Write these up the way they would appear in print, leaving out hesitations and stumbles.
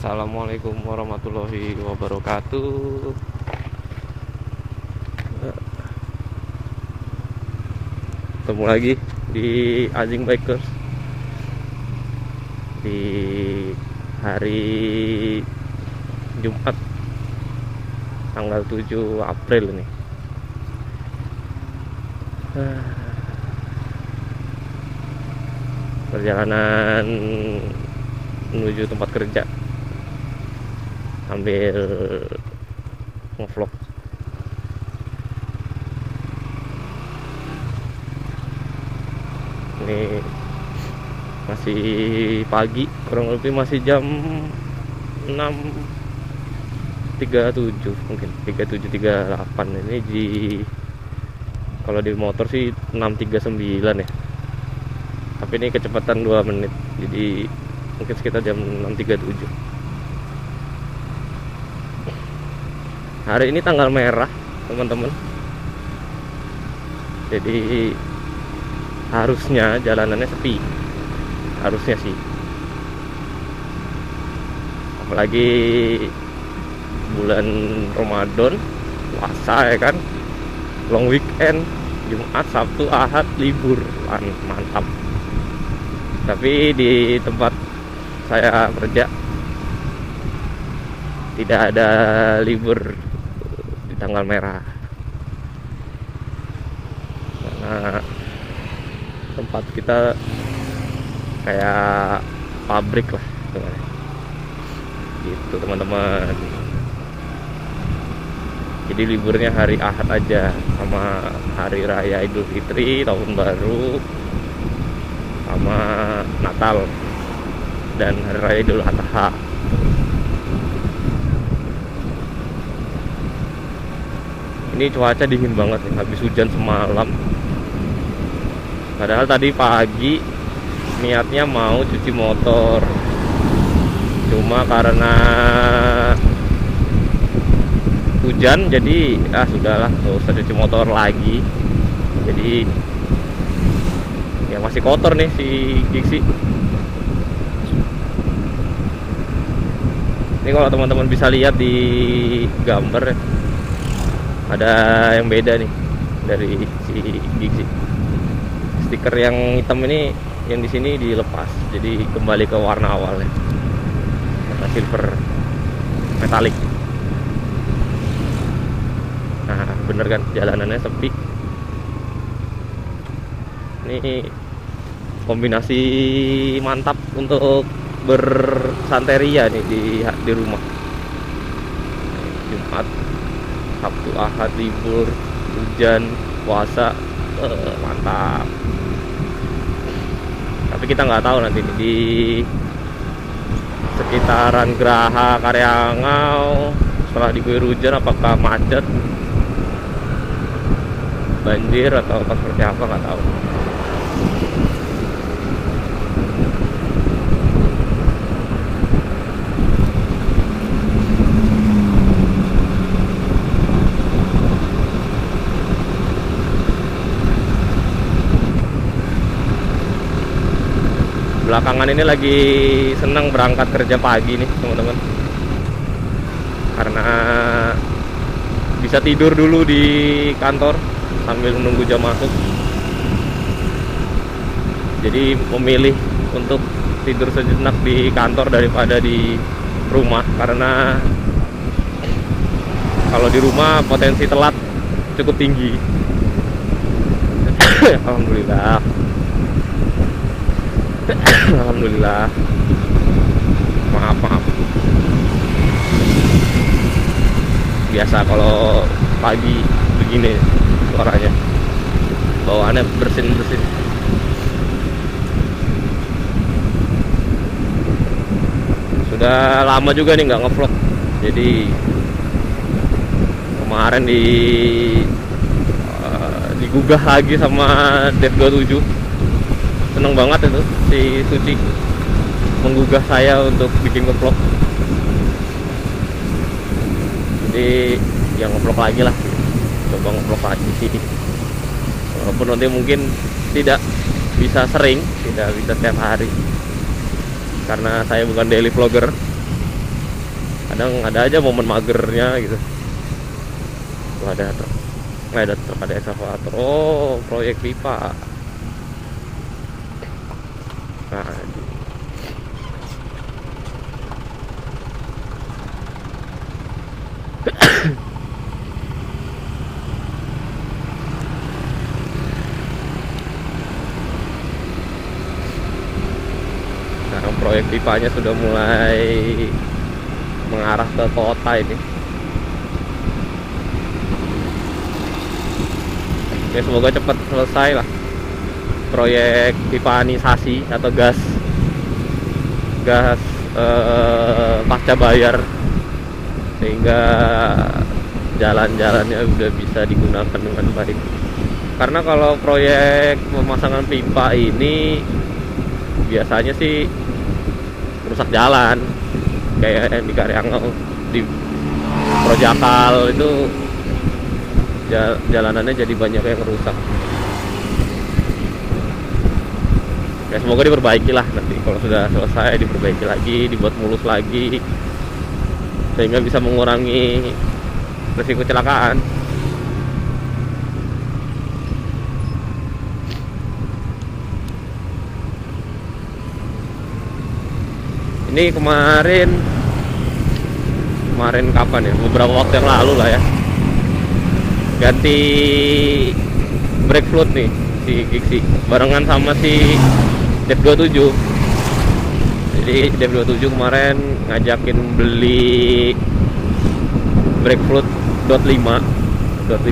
Assalamualaikum warahmatullahi wabarakatuh. Ketemu lagi di Azing Bikers di hari Jumat tanggal 7 April nih. Perjalanan menuju tempat kerja sambil ngevlog. Ini masih pagi, kurang lebih masih jam 6.37, mungkin 37.38. Ini kalau di motor sih 6.39 ya, tapi ini kecepatan 2 menit, jadi mungkin sekitar jam 6.37. Hari ini tanggal merah, teman-teman. Jadi harusnya jalanannya sepi, harusnya sih. Apalagi bulan Ramadan, puasa ya kan, long weekend, Jumat, Sabtu, Ahad libur, mantap. Tapi di tempat saya kerja tidak ada libur di tanggal merah, karena tempat kita kayak pabrik lah gitu, teman-teman. Jadi liburnya hari Ahad aja, sama hari raya Idul Fitri, tahun baru, sama Natal dan hari raya Idul Adha. Ini cuaca dingin banget nih, habis hujan semalam. Padahal tadi pagi niatnya mau cuci motor, cuma karena hujan jadi sudahlah, nggak usah cuci motor lagi. Jadi ya masih kotor nih si Gixi. Ini kalau teman-teman bisa lihat di gambar ya, ada yang beda nih dari si Gixi. Stiker yang hitam ini, yang di sini dilepas, jadi kembali ke warna awalnya, warna silver metalik. Nah, bener kan, jalanannya sepi. Ini kombinasi mantap untuk bersanteria nih di rumah. Jumat, Sabtu, Ahad libur, hujan, puasa, mantap. Tapi kita nggak tahu nanti di sekitaran Geraha Karyangau setelah diguyur hujan apakah macet, banjir, atau seperti apa, nggak tahu. Belakangan ini lagi senang berangkat kerja pagi nih, teman-teman, karena bisa tidur dulu di kantor sambil menunggu jam masuk. Jadi memilih untuk tidur sejenak di kantor daripada di rumah, karena kalau di rumah potensi telat cukup tinggi. Alhamdulillah. Alhamdulillah. Maaf. Biasa kalau pagi begini suaranya, bawaannya bersin. Sudah lama juga nih nggak ngevlog. Jadi kemarin digugah lagi sama Dev27. Seneng banget itu si Suci menggugah saya untuk bikin ngevlog. Jadi ya ngevlog lagi lah, coba ngevlog lagi sih. Walaupun nanti mungkin tidak bisa sering, tidak bisa setiap hari, karena saya bukan daily vlogger. Kadang ada aja momen magernya gitu. Tuh ada truk, ada ekskavator. Oh, proyek pipa. Nah, sekarang proyek pipanya sudah mulai mengarah ke kota ini. Oke, semoga cepat selesai lah proyek pipanisasi atau gas pasca bayar, sehingga jalan-jalannya udah bisa digunakan dengan baik. Karena kalau proyek pemasangan pipa ini biasanya sih rusak jalan, kayak yang di Karyangau, di Projakal itu jalanannya jadi banyak yang rusak. Ya, semoga diperbaiki lah nanti kalau sudah selesai, diperbaiki lagi, dibuat mulus lagi, sehingga bisa mengurangi risiko kecelakaan. Ini kemarin kapan ya? Beberapa waktu yang lalu lah ya. Ganti brake fluid nih si Gixi barengan sama si Dev 27. Jadi Dev 27 kemarin ngajakin beli brake fluid dot 5.1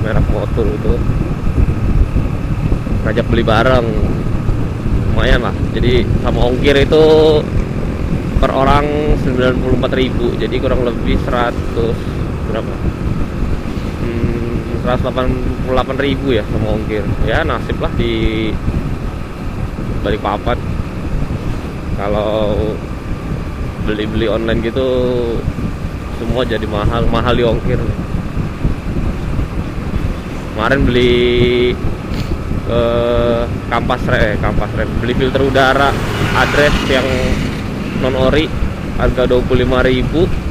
merek motor itu, ngajak beli bareng, lumayan lah. Jadi sama ongkir itu per orang 94.000, jadi kurang lebih 100 berapa? 188.000 ya sama ongkir. Ya nasib lah di Balikpapan. Kalau beli online gitu semua jadi mahal di ongkir. Kemarin beli kampas rem, beli filter udara address yang non ori harga 25.000,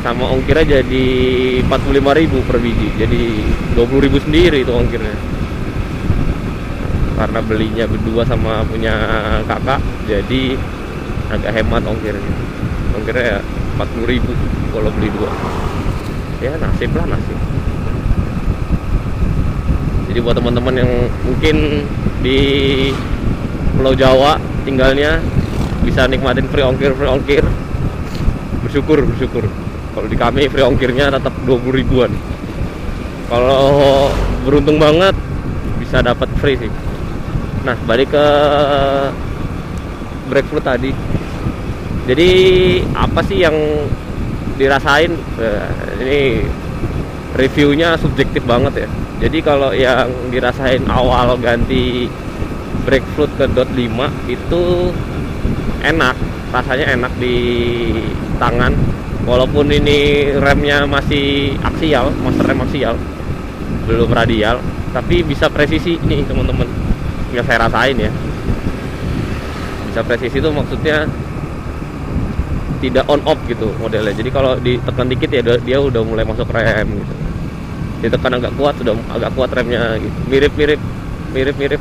sama ongkirnya jadi 45.000 per biji, jadi 20.000 sendiri itu ongkirnya. Karena belinya berdua sama punya kakak, jadi agak hemat ongkirnya ya 40.000 kalau beli dua. Ya nasib lah, nasib. Jadi buat teman-teman yang mungkin di Pulau Jawa tinggalnya, bisa nikmatin free ongkir, bersyukur. Kalau di kami free ongkirnya tetap 20 ribuan. Kalau beruntung banget bisa dapat free sih. Nah, balik ke brake fluid tadi. Jadi apa sih yang dirasain? Ini reviewnya subjektif banget ya. Jadi kalau yang dirasain awal ganti brake fluid ke dot 5 itu enak, rasanya enak di tangan. Walaupun ini remnya masih aksial, master rem aksial, belum radial, tapi bisa presisi nih teman-teman. Nggak saya rasain ya. Bisa presisi itu maksudnya tidak on off gitu modelnya. Jadi kalau ditekan dikit ya dia udah mulai masuk rem gitu. Ditekan agak kuat sudah agak kuat remnya gitu. Mirip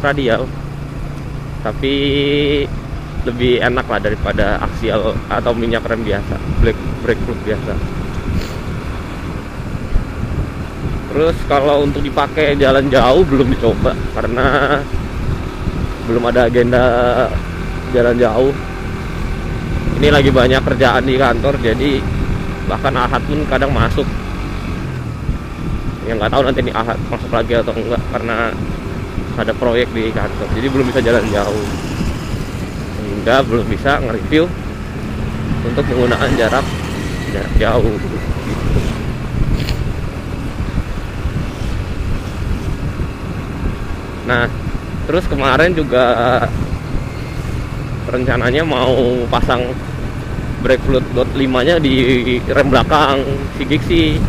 radial. Tapi lebih enak lah daripada aksial atau minyak rem biasa, brake fluid biasa. Terus kalau untuk dipakai jalan jauh belum dicoba karena belum ada agenda jalan jauh. Ini lagi banyak kerjaan di kantor, jadi bahkan Ahad pun kadang masuk. Yang nggak tahu nanti ini Ahad masuk lagi atau enggak karena ada proyek di kantor, jadi belum bisa jalan jauh. Sehingga belum bisa nge-review untuk penggunaan jarak jauh gitu. Nah, terus kemarin juga rencananya mau pasang brake fluid dot 5 nya di rem belakang si Gixi.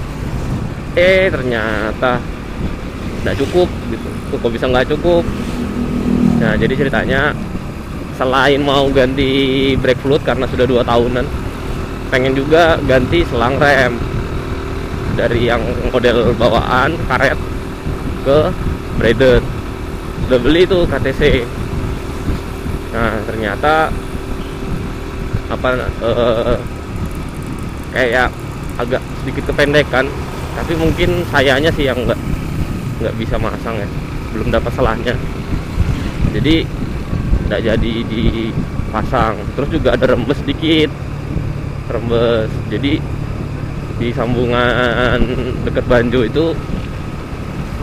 Ternyata nggak cukup gitu. Kok bisa nggak cukup? Nah, jadi ceritanya selain mau ganti brake fluid karena sudah 2 tahunan, pengen juga ganti selang rem dari yang model bawaan karet ke braided. Udah beli tuh KTC. Nah ternyata kayak agak sedikit kependekan, tapi mungkin sayanya sih yang nggak bisa masang ya, belum dapat selahnya, jadi nggak jadi dipasang. Terus juga ada rembes dikit, jadi di sambungan dekat banjo itu,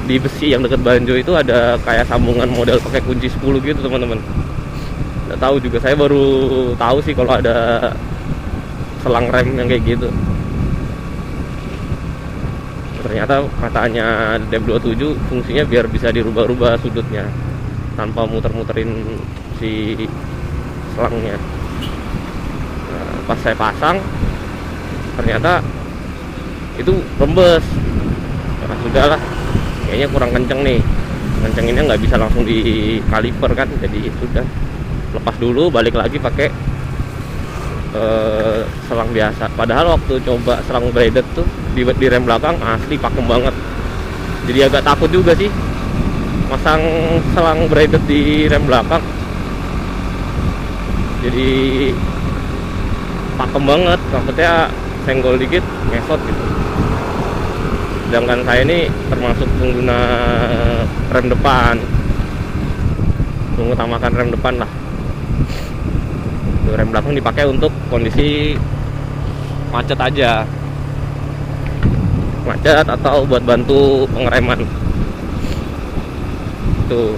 di besi yang dekat banjo itu ada kayak sambungan model pakai kunci 10 gitu teman-teman. Nggak tahu juga, saya baru tahu sih kalau ada selang rem yang kayak gitu. Ternyata katanya DEP27 fungsinya biar bisa dirubah-rubah sudutnya tanpa muter-muterin si selangnya. Nah, pas saya pasang ternyata itu rembes. Nah, sudahlah, kayaknya kurang kenceng nih, ngencenginnya nggak bisa langsung di kaliper kan, jadi sudah lepas dulu, balik lagi pakai selang biasa. Padahal waktu coba selang braided tuh di rem belakang asli pakem banget, jadi agak takut juga sih masang selang braided di rem belakang, jadi pakem banget, takutnya senggol dikit ngesot gitu. Sedangkan saya ini termasuk pengguna rem depan, mengutamakan rem depan lah. Rem belakang dipakai untuk kondisi macet aja, macet atau buat bantu pengereman tuh.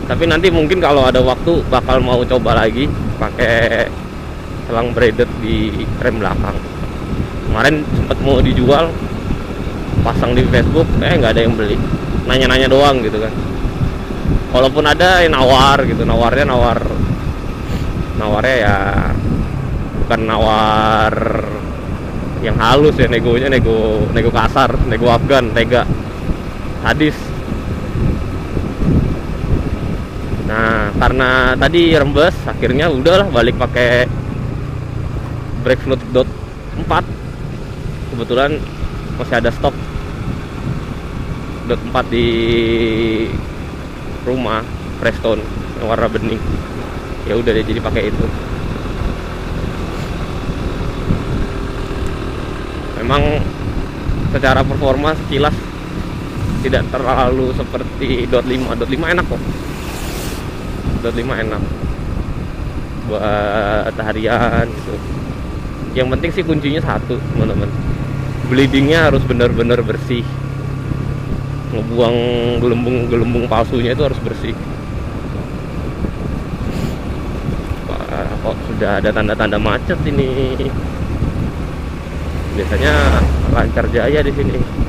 Tapi nanti mungkin kalau ada waktu bakal mau coba lagi pakai selang braided di rem belakang. Kemarin sempat mau dijual, pasang di Facebook, nggak ada yang beli, nanya-nanya doang gitu kan. Walaupun ada yang nawar gitu, nawarnya ya bukan nawar yang halus ya, nego kasar, nego Afgan, tega, sadis. Nah karena tadi rembes, akhirnya udahlah balik pakai brake fluid dot 4. Kebetulan masih ada stok dot 4 di rumah, Preston yang warna bening. Ya udah deh, jadi pakai itu. Memang secara performa sekilas tidak terlalu seperti dot 5. Dot 5 enak kok, dot 5 enak buat harian gitu. Yang penting sih kuncinya satu teman-teman, bleedingnya harus benar-benar bersih, ngebuang gelembung palsunya itu harus bersih. Kok sudah ada tanda-tanda macet ini. Biasanya lancar jaya di sini.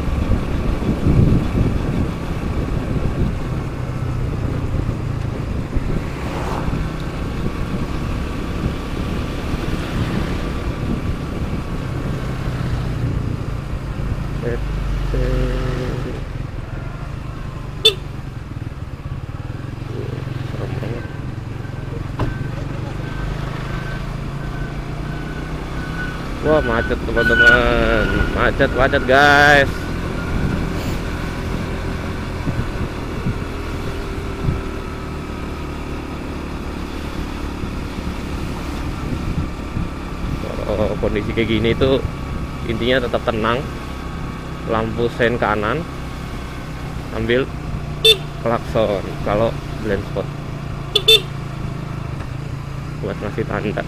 Wah macet teman-teman, macet guys. Kalau kondisi kayak gini tuh intinya tetap tenang, lampu sen kanan, ambil klakson kalau blind spot buat ngasih tanda.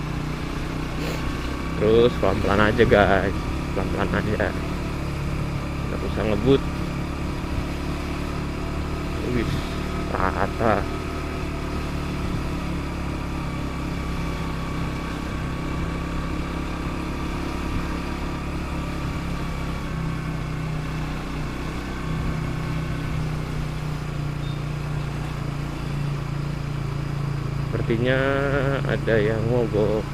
Terus pelan-pelan aja guys, pelan-pelan aja, nggak usah ngebut. Wih, rata. Sepertinya ada yang mogok.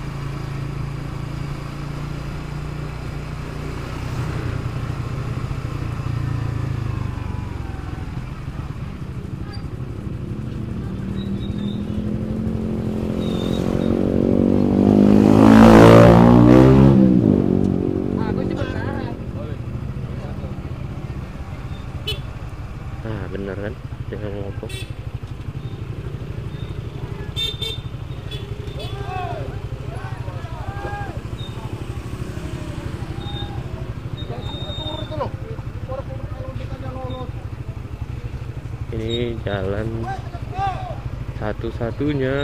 dengan mogok. Ini jalan satu-satunya.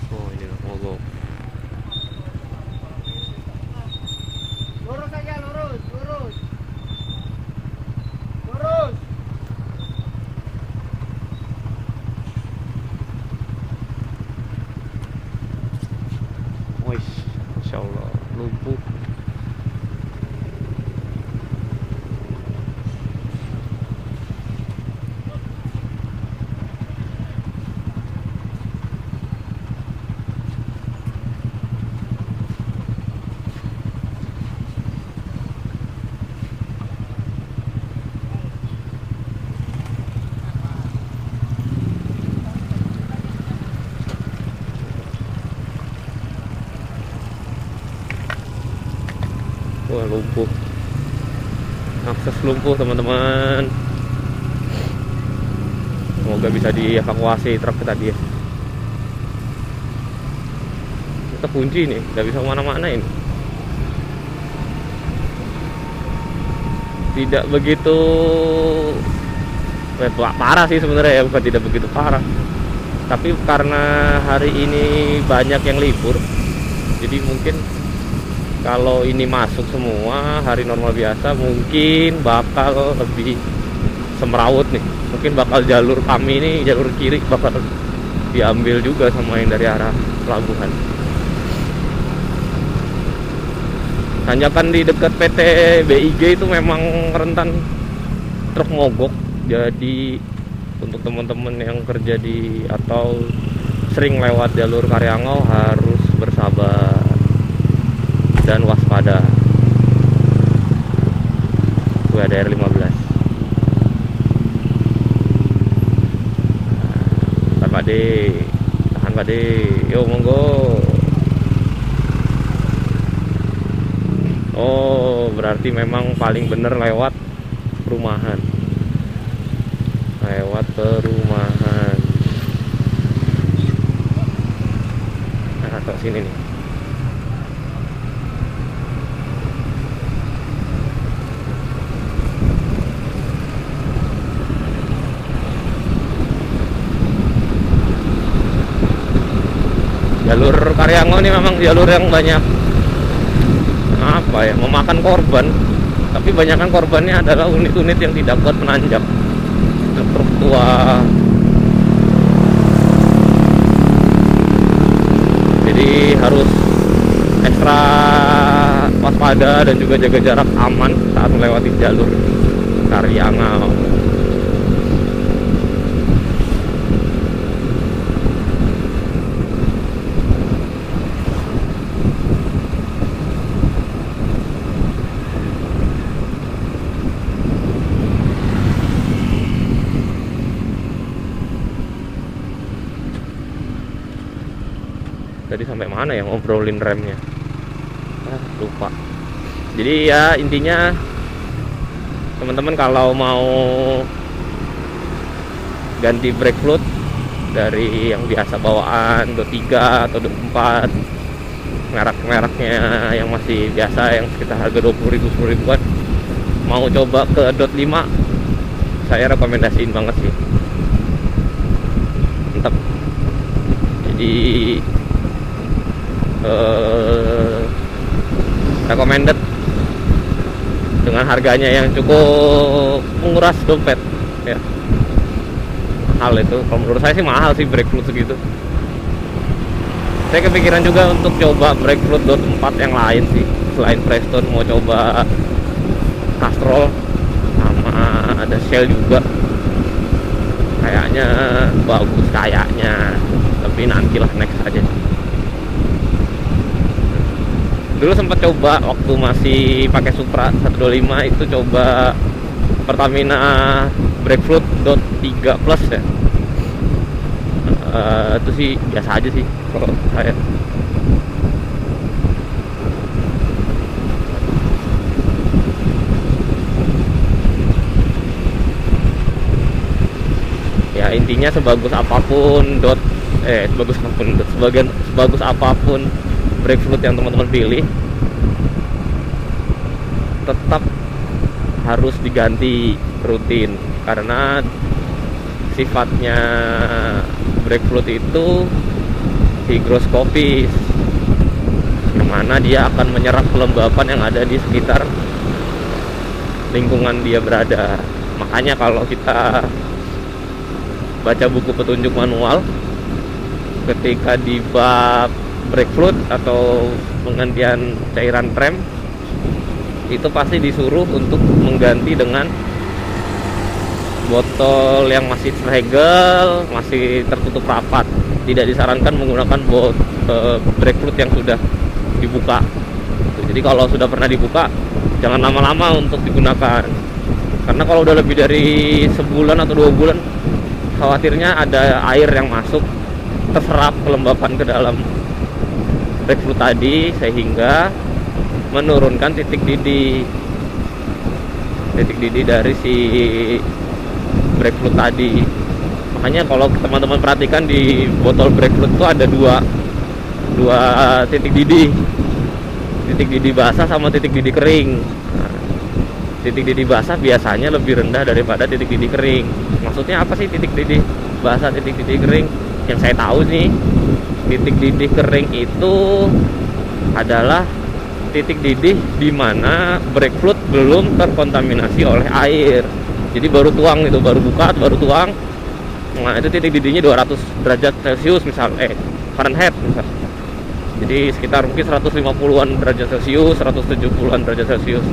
Oh, ini mogok. Lurus aja, lurus, lurus. Lurus. Wih, Masya Allah, lumpuh. Wah, lumpuh. Akses lumpuh, teman-teman. Semoga bisa dievakuasi truk tadi ya. Kita kunci nih, nggak bisa kemana-mana ini. Tidak begitu parah sih sebenarnya ya, bukan tidak begitu parah. Tapi karena hari ini banyak yang libur, jadi mungkin kalau ini masuk semua hari normal biasa mungkin bakal lebih semrawut nih. Mungkin bakal jalur kami ini, jalur kiri bakal diambil juga sama yang dari arah pelabuhan. Tanjakan di dekat PT BIG itu memang rentan truk mogok. Jadi untuk teman-teman yang kerja di atau sering lewat jalur Karyangau harus bersabar dan waspada. Gue ada R15. Tahan Pak De, tahan Pak De, yo monggo. Oh, berarti memang paling bener lewat perumahan. Lewat perumahan. Nah, atau sini nih. Jalur Karyangau ini memang jalur yang banyak apa ya, memakan korban. Tapi banyakkan korbannya adalah unit-unit yang tidak kuat menanjak. Truk tua. Jadi harus ekstra waspada dan juga jaga jarak aman saat melewati jalur Karyangau. Tadi sampai mana ya ngobrolin remnya? Lupa. Jadi ya intinya teman-teman kalau mau ganti brake fluid dari yang biasa bawaan 23 atau 24, merek-mereknya yang masih biasa yang sekitar harga 20.000 10.000-an, mau coba ke dot 5, saya rekomendasiin banget sih. Mantap. Jadi recommended dengan harganya yang cukup menguras dompet ya. Mahal itu, kalau menurut saya sih mahal sih brake fluid segitu. Saya kepikiran juga untuk coba brake fluid dot 4 yang lain sih, selain Preston mau coba Castro Castrol sama ada Shell juga. Kayaknya bagus kayaknya, tapi nantilah next aja. Dulu sempat coba waktu masih pakai Supra 125 itu, coba Pertamina Breakfruit .3 Plus ya. Itu sih biasa aja sih kalau saya. Ya intinya sebagus apapun sebagus apapun Breakfruit yang teman-teman pilih, tetap harus diganti rutin karena sifatnya Breakfruit itu higroskopis, yang mana dia akan menyerap kelembapan yang ada di sekitar lingkungan dia berada. Makanya kalau kita baca buku petunjuk manual, ketika di bab Breakfruit atau penggantian cairan rem, itu pasti disuruh untuk mengganti dengan botol yang masih segel, masih tertutup rapat. Tidak disarankan menggunakan Breakfruit yang sudah dibuka. Jadi kalau sudah pernah dibuka, jangan lama-lama untuk digunakan, karena kalau udah lebih dari sebulan atau 2 bulan, khawatirnya ada air yang masuk, terserap kelembapan ke dalam Breakfruit tadi, sehingga menurunkan titik didih dari si Breakfruit tadi. Makanya kalau teman-teman perhatikan di botol Breakfruit itu ada dua titik didih basah sama titik didih kering. Nah, titik didih basah biasanya lebih rendah daripada titik didih kering. Maksudnya apa sih titik didih basah, titik didih kering? Yang saya tahu nih, titik didih kering itu adalah titik didih di mana Breakfruit belum terkontaminasi oleh air. Jadi baru tuang, itu baru buka, baru tuang. Nah, itu titik didihnya 200 derajat Celcius Fahrenheit misal. Jadi sekitar mungkin 150-an derajat Celcius, 170-an derajat Celcius.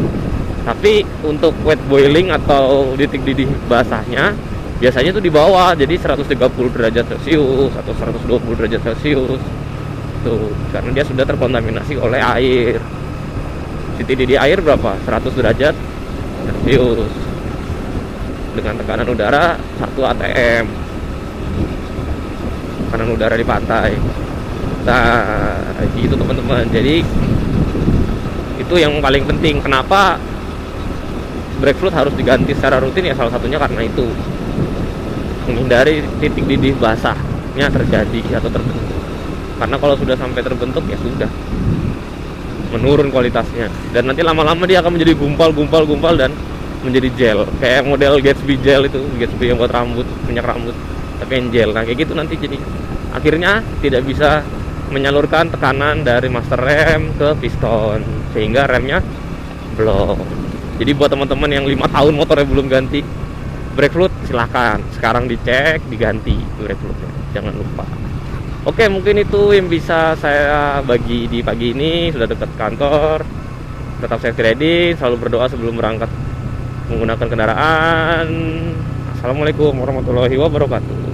Tapi untuk wet boiling atau titik didih basahnya biasanya itu di bawah, jadi 130 derajat Celcius atau 120 derajat Celcius. Tuh, karena dia sudah terkontaminasi oleh air. Titik didih air berapa? 100 derajat Celcius dengan tekanan udara 1 atm. Tekanan udara di pantai. Nah, gitu teman-teman. Jadi itu yang paling penting. Kenapa Breakfruit harus diganti secara rutin? Ya salah satunya karena itu, menghindari titik didih basahnya terjadi atau terbentuk. Karena kalau sudah sampai terbentuk, ya sudah menurun kualitasnya, dan nanti lama-lama dia akan menjadi gumpal dan menjadi gel, kayak model Gatsby gel itu, Gatsby yang buat rambut, minyak rambut tapi yang gel. Nah kayak gitu nanti, jadi akhirnya tidak bisa menyalurkan tekanan dari master rem ke piston, sehingga remnya blok. Jadi buat teman-teman yang 5 tahun motornya belum ganti Breakfruit, silahkan sekarang dicek, diganti Breakfruitnya, jangan lupa. Oke, mungkin itu yang bisa saya bagi di pagi ini. Sudah dekat kantor, tetap safety riding, selalu berdoa sebelum berangkat menggunakan kendaraan. Assalamualaikum warahmatullahi wabarakatuh.